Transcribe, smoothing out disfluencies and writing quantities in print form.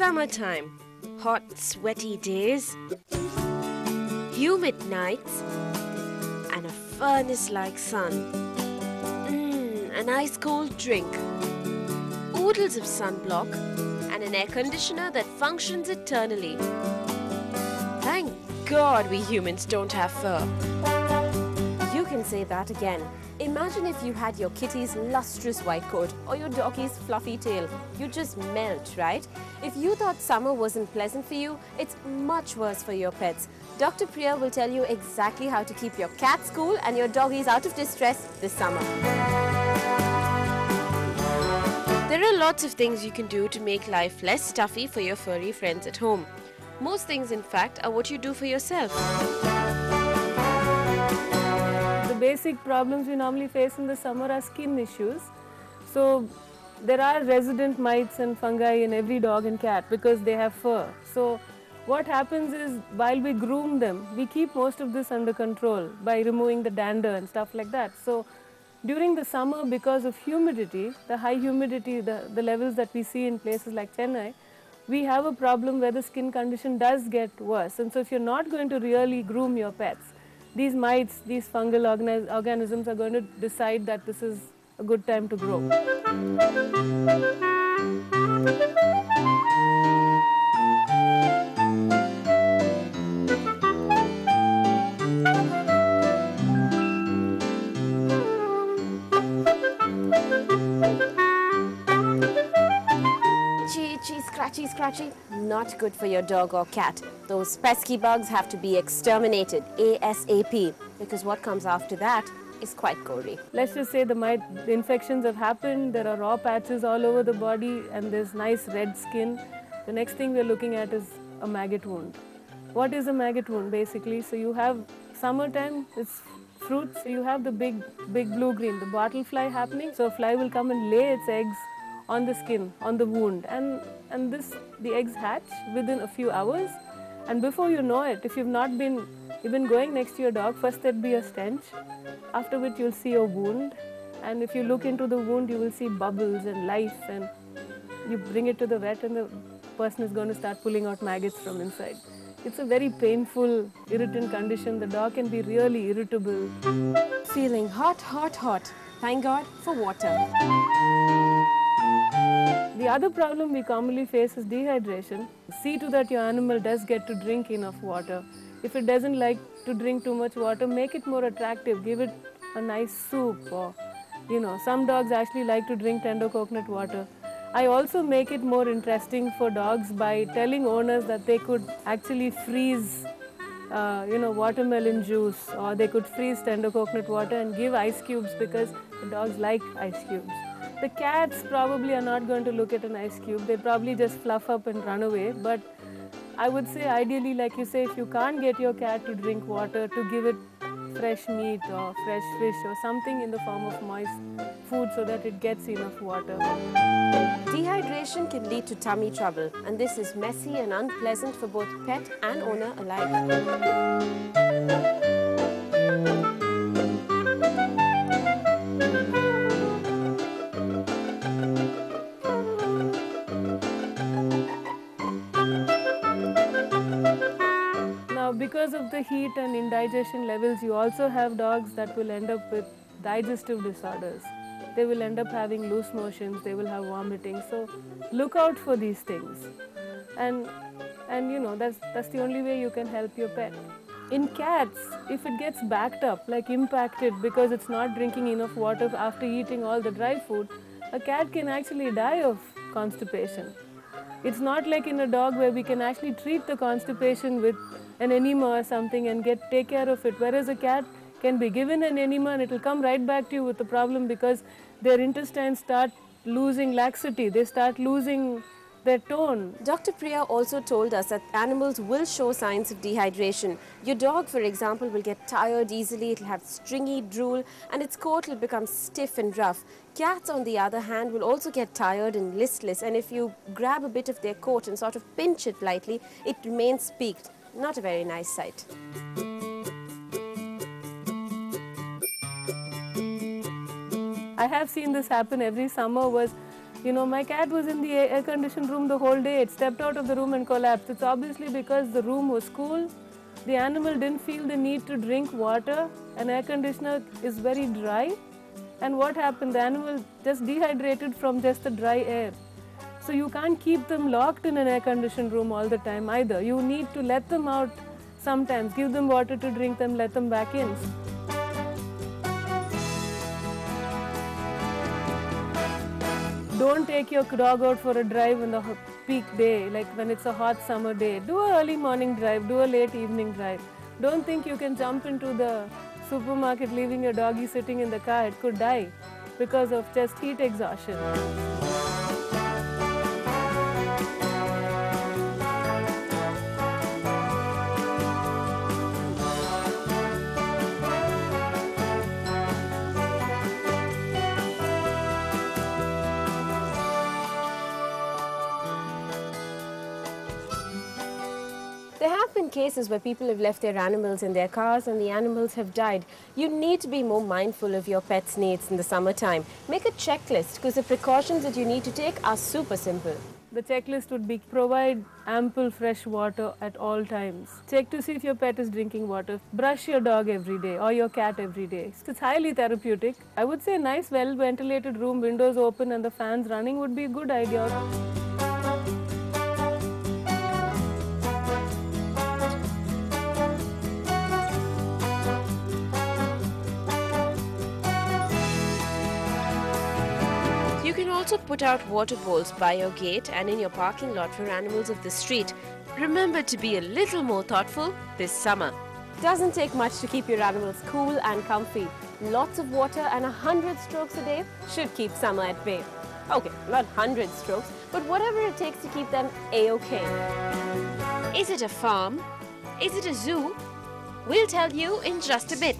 Summertime. Hot, sweaty days, humid nights, and a furnace-like sun. An ice-cold drink, oodles of sunblock, and an air conditioner that functions eternally. Thank God we humans don't have fur. You can say that again. Imagine if you had your kitty's lustrous white coat or your doggy's fluffy tail. You'd just melt, right? If you thought summer wasn't pleasant for you, it's much worse for your pets. Dr. Priya will tell you exactly how to keep your cats cool and your doggies out of distress this summer. There are lots of things you can do to make life less stuffy for your furry friends at home. Most things, in fact, are what you do for yourself. The basic problems we normally face in the summer are skin issues. So there are resident mites and fungi in every dog and cat because they have fur. So what happens is, while we groom them, we keep most of this under control by removing the dander and stuff like that. So during the summer, because of humidity, the high humidity, the levels that we see in places like Chennai, we have a problem where the skin condition does get worse. And so if you're not going to really groom your pets, these mites, these fungal organisms are going to decide that this is a good time to grow. Scratchy, scratchy, not good for your dog or cat. Those pesky bugs have to be exterminated ASAP, because what comes after that is quite gory. Let's just say the infections have happened, there are raw patches all over the body and there's nice red skin. The next thing we're looking at is a maggot wound. What is a maggot wound basically? So you have summertime, it's fruits, so you have the big blue-green, the bottle fly happening. So a fly will come and lay its eggs on the skin, on the wound, and the eggs hatch within a few hours, and before you know it, if you've been going next to your dog, first there'd be a stench, after which you'll see a wound, and if you look into the wound you will see bubbles and lice, and you bring it to the vet and the person is going to start pulling out maggots from inside. It's a very painful, irritant condition. The dog can be really irritable. Feeling hot, hot, hot. Thank God for water. The other problem we commonly face is dehydration. See to that your animal does get to drink enough water. If it doesn't like to drink too much water, make it more attractive. Give it a nice soup, or some dogs actually like to drink tender coconut water. I also make it more interesting for dogs by telling owners that they could actually freeze watermelon juice, or they could freeze tender coconut water and give ice cubes because the dogs like ice cubes. The cats probably are not going to look at an ice cube. They probably just fluff up and run away. But I would say ideally, like you say, if you can't get your cat to drink water, to give it fresh meat or fresh fish or something in the form of moist food so that it gets enough water. Dehydration can lead to tummy trouble, and this is messy and unpleasant for both pet and owner alike. Because of the heat and indigestion levels, you also have dogs that will end up with digestive disorders. They will end up having loose motions, they will have vomiting. So look out for these things. And that's the only way you can help your pet. In cats, if it gets backed up, like impacted because it's not drinking enough water after eating all the dry food, a cat can actually die of constipation. It's not like in a dog where we can actually treat the constipation with an enema or something and take care of it, whereas a cat can be given an enema and it will come right back to you with the problem because their intestines start losing laxity, they start losing their tone. Dr. Priya also told us that animals will show signs of dehydration. Your dog, for example, will get tired easily, it will have stringy drool, and its coat will become stiff and rough. Cats, on the other hand, will also get tired and listless, and if you grab a bit of their coat and sort of pinch it lightly, it remains peaked. Not a very nice sight. I have seen this happen every summer. You know, my cat was in the air-conditioned room the whole day. It stepped out of the room and collapsed. It's obviously because the room was cool. The animal didn't feel the need to drink water. An air conditioner is very dry. And what happened? The animal just dehydrated from just the dry air. So you can't keep them locked in an air-conditioned room all the time either. You need to let them out sometimes. Give them water to drink, them, let them back in. Don't take your dog out for a drive in the peak day, like when it's a hot summer day. Do an early morning drive, do a late evening drive. Don't think you can jump into the supermarket leaving your doggy sitting in the car. It could die because of just heat exhaustion. There have been cases where people have left their animals in their cars and the animals have died. You need to be more mindful of your pet's needs in the summertime. Make a checklist because the precautions that you need to take are super simple. The checklist would be provide ample fresh water at all times. Check to see if your pet is drinking water. Brush your dog every day or your cat every day. It's highly therapeutic. I would say a nice well-ventilated room, windows open and the fans running would be a good idea. You can also put out water bowls by your gate and in your parking lot for animals of the street. Remember to be a little more thoughtful this summer. Doesn't take much to keep your animals cool and comfy. Lots of water and 100 strokes a day should keep summer at bay. Okay, not 100 strokes, but whatever it takes to keep them A-okay. Is it a farm? Is it a zoo? We'll tell you in just a bit.